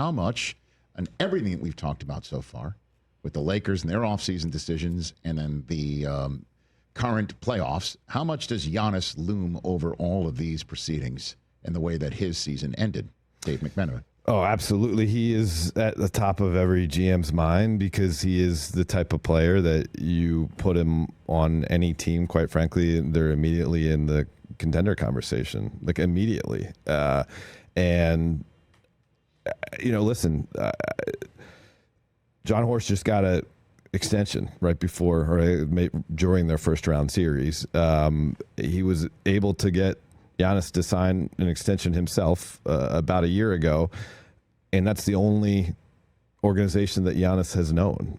how much, and everything that we've talked about so far with the Lakers and their offseason decisions and then the current playoffs, how much does Giannis loom over all of these proceedings and the way that his season ended? Dave McMenamin. Oh, absolutely. He is at the top of every GM's mind because he is the type of player that you put him on any team, quite frankly, they're immediately in the contender conversation, like immediately. And, listen, John Horst just got an extension right before or during their first round series. He was able to get Giannis to sign an extension himself about a year ago, and that's the only organization that Giannis has known.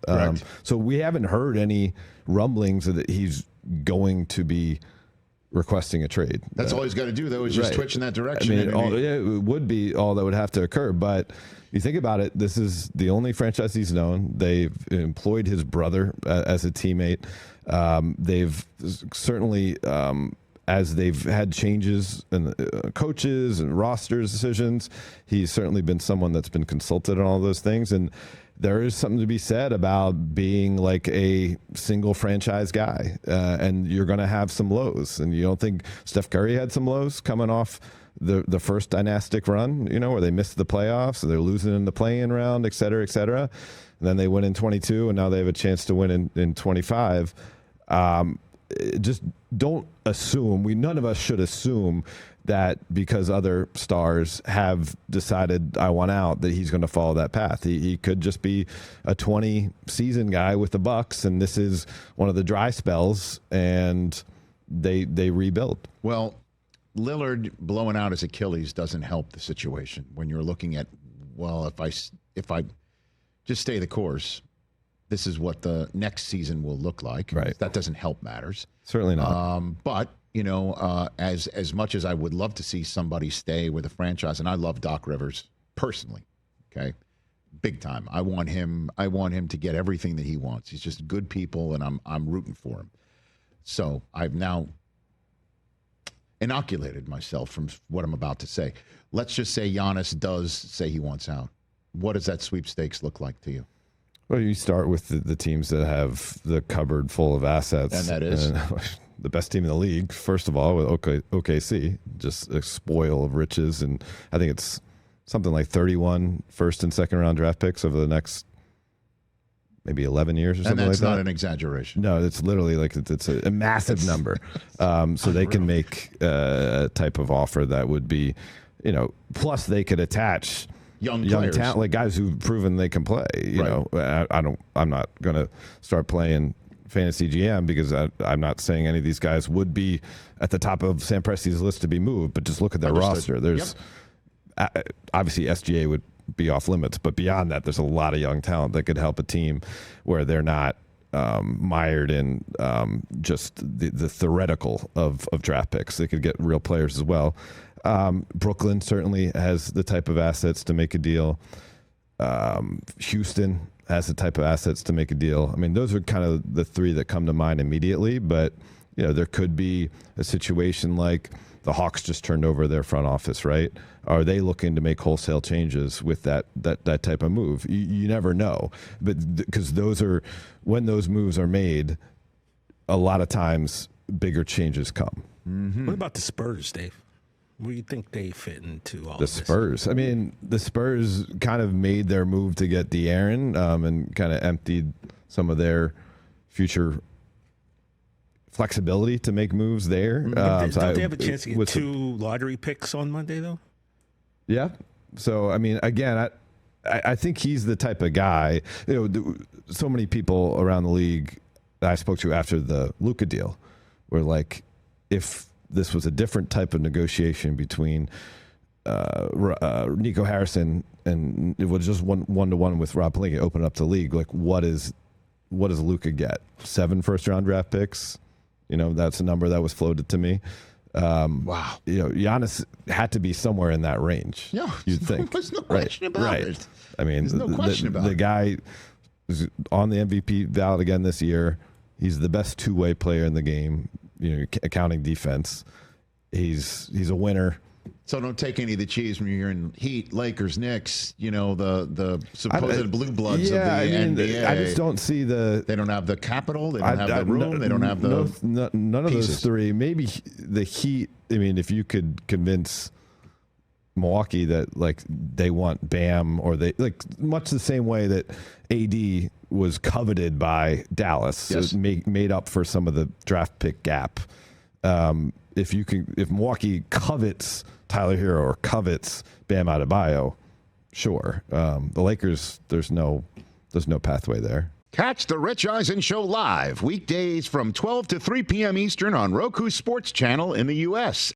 So we haven't heard any rumblings that he's going to be requesting a trade. That's all he's got to do, though, is just twitch in that direction. It would be all that would have to occur. But you think about it, this is the only franchise he's known. They've employed his brother as a teammate. They've certainly... as they've had changes in coaches and rosters decisions, he's certainly been someone that's been consulted on all those things. And there is something to be said about being like a single franchise guy. And you're going to have some lows. And you don't think Steph Curry had some lows coming off the first dynastic run, where they missed the playoffs and they're losing in the play-in round, et cetera, et cetera. And then they win in 22 and now they have a chance to win in 25. Just don't assume. None of us should assume that because other stars have decided I want out that he's going to follow that path. He could just be a 20-season guy with the Bucks, and this is one of the dry spells, and they rebuild. Well, Lillard blowing out his Achilles doesn't help the situation when you're looking at, well, if I just stay the course, this is what the next season will look like. Right. That doesn't help matters. Certainly not. But, as much as I would love to see somebody stay with a franchise, and I love Doc Rivers personally, okay, big time. I want him to get everything that he wants. He's just good people, and I'm rooting for him. So I've now inoculated myself from what I'm about to say. Let's just say Giannis does say he wants out. What does that sweepstakes look like to you? Well, you start with the teams that have the cupboard full of assets. And that is? The best team in the league, first of all, with OKC, just a spoil of riches. And I think it's something like 31 first and second round draft picks over the next maybe 11 years or something like that. And that's not an exaggeration. No, it's literally like it's a massive number. So they can make a type of offer that would be, plus they could attach young talent, like guys who've proven they can play. I'm not going to start playing fantasy GM because I'm not saying any of these guys would be at the top of Sam Presti's list to be moved, but just look at their roster. There's obviously SGA would be off limits, but beyond that, there's a lot of young talent that could help a team where they're not mired in just the theoretical of draft picks. They could get real players as well. Brooklyn certainly has the type of assets to make a deal. Houston has the type of assets to make a deal. I mean, those are kind of the three that come to mind immediately, but there could be a situation like the Hawks just turned over their front office, right? Are they looking to make wholesale changes with that type of move? You never know, but because when those moves are made, a lot of times bigger changes come. Mm-hmm. What about the Spurs, Dave? Where do you think they fit into all this? The Spurs. I mean, the Spurs kind of made their move to get De'Aaron and kind of emptied some of their future flexibility to make moves there. Don't they have a chance to get 2 lottery picks on Monday, though? Yeah. So, I mean, again, I think he's the type of guy. So many people around the league that I spoke to after the Luka deal were like, if this was a different type of negotiation between Nico Harrison and it was just one-to-one with Rob Pelinka, open up the league. Like, what does Luka get? 7 first-round draft picks? That's a number that was floated to me. Wow. Giannis had to be somewhere in that range. Yeah, you'd think. There's no question about it. I mean, there's no question about it. The guy is on the MVP ballot again this year. He's the best two-way player in the game. Accounting defense. He's a winner. So don't take any of the cheese when you're in Heat, Lakers, Knicks, the supposed blue bloods of the NBA. I just don't see They don't have the capital. They don't have the room. They don't have the none of pieces. those three. Maybe the Heat. I mean, if you could convince Milwaukee that like they want Bam, or they like much the same way that AD was coveted by Dallas, Yes. so it made up for some of the draft pick gap. If Milwaukee covets Tyler Hero or covets Bam Adebayo, sure. The Lakers, there's no pathway there. Catch the Rich Eisen Show live weekdays from 12 to 3 p.m. Eastern on Roku Sports Channel in the U.S.